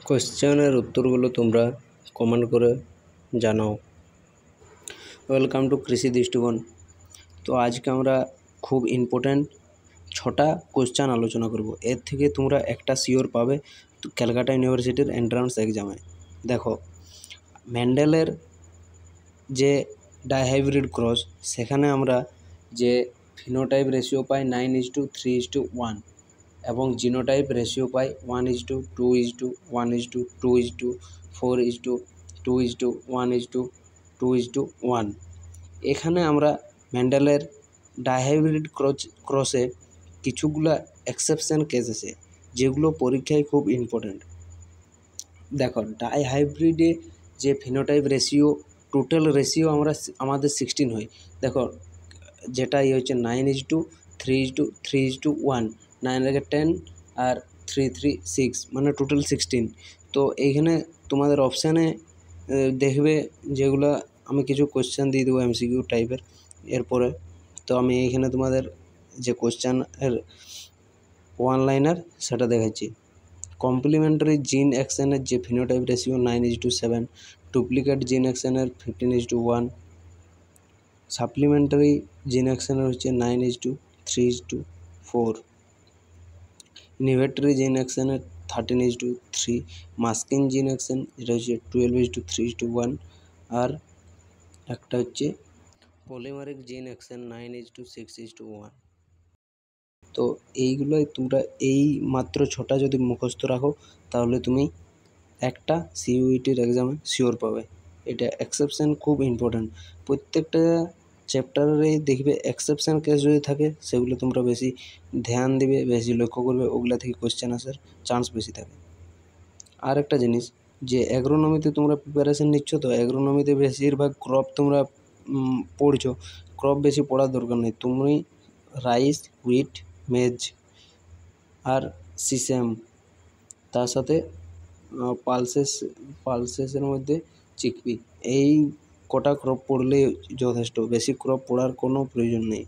কোশ্চেনের উত্তরগুলো তোমরা কমেন্ট করে জানাও। ওয়েলকাম টু কৃষি দৃষ্টিকোণ। তো আজকে আমরা খুব ইম্পর্ট্যান্ট 6টা কোশ্চেন আলোচনা করব। এর থেকে তোমরা একটা শিওর পাবে ক্যালকাটা ইউনিভার্সিটির এন্ট্রান্স এক্সামে। দেখো, মেন্ডেলের যে ডাইহাইব্রিড ক্রস, সেখানে আমরা যে ফিনোটাইপ রেশিও পাই 9:3:1 এবং জিনোটাইপ রেশিও পাই 1:2:2:4:2:1:2:1। এখানে আমরা মেন্ডেলের ডাইহাইব্রিড ক্রসে কিছুগুলা এক্সেপশন কেস আছে যেগুলো পরীক্ষায় খুব ইম্পর্ট্যান্ট। দেখো, ডাইহাইব্রিডে যে ফিনোটাইপ রেশিও, টোটাল রেশিও আমাদের 16 হয়। দেখো, যেটা হচ্ছে 9:3:3:1, 9-10 আর 3:3:6, মানে টোটাল 16। তো এইখানে তোমাদের অপশানে দেখবে যেগুলো, আমি কিছু কোশ্চেন দিয়ে দেবো এমসিকিউ টাইপের এরপরে। তো আমি এইখানে তোমাদের যে কোশ্চেনের ওয়ান লাইনার সেটা দেখাচ্ছি। কমপ্লিমেন্টারি জিন অ্যাকশনের যে ফিনোটাইপ রেশিও 9:7, ডুপ্লিকেট জিন অ্যাকশনের 15:1, সাপ্লিমেন্টারি জিন অ্যাকশনের হচ্ছে 9:3:4, ইনহিবিটরি জিন অ্যাকশনের 13:3, মাস্কিং জিন অ্যাকশন যেটা হচ্ছে 12:3:1, আর একটা হচ্ছে পলিমারিক জিন অ্যাকশন 9:6:1। তো এইগুলোই তোমরা এই মাত্র 6টা যদি মুখস্থ রাখো তাহলে তুমি একটা সিইউইটির এক্সামে শিওর পাবে। এটা এক্সেপশন খুব ইম্পর্ট্যান্ট। প্রত্যেকটা চ্যাপ্টারে দেখবে এক্সেপশন কেস যদি থাকে সেগুলো তোমরা বেশি ধ্যান দিবে, বেশি লক্ষ্য করবে, ওগুলা থেকে কোশ্চেন আসার চান্স বেশি থাকে। আর একটা জিনিস, যে অ্যাগ্রোনমিতে তোমরা প্রিপারেশন নিচ্ছ, তো অ্যাগ্রোনমিতে বেশিরভাগ ক্রপ তোমরা পড়ছো। ক্রপ বেশি পড়ার দরকার নেই, তুমি রাইস, হুইট, মেজ আর সিসেম, তার সাথে পালসেসের মধ্যে চিকপি, এই কটা ক্রপ পড়লে যথেষ্ট। বেশি ক্রপ পড়ার কোনো প্রয়োজন নেই।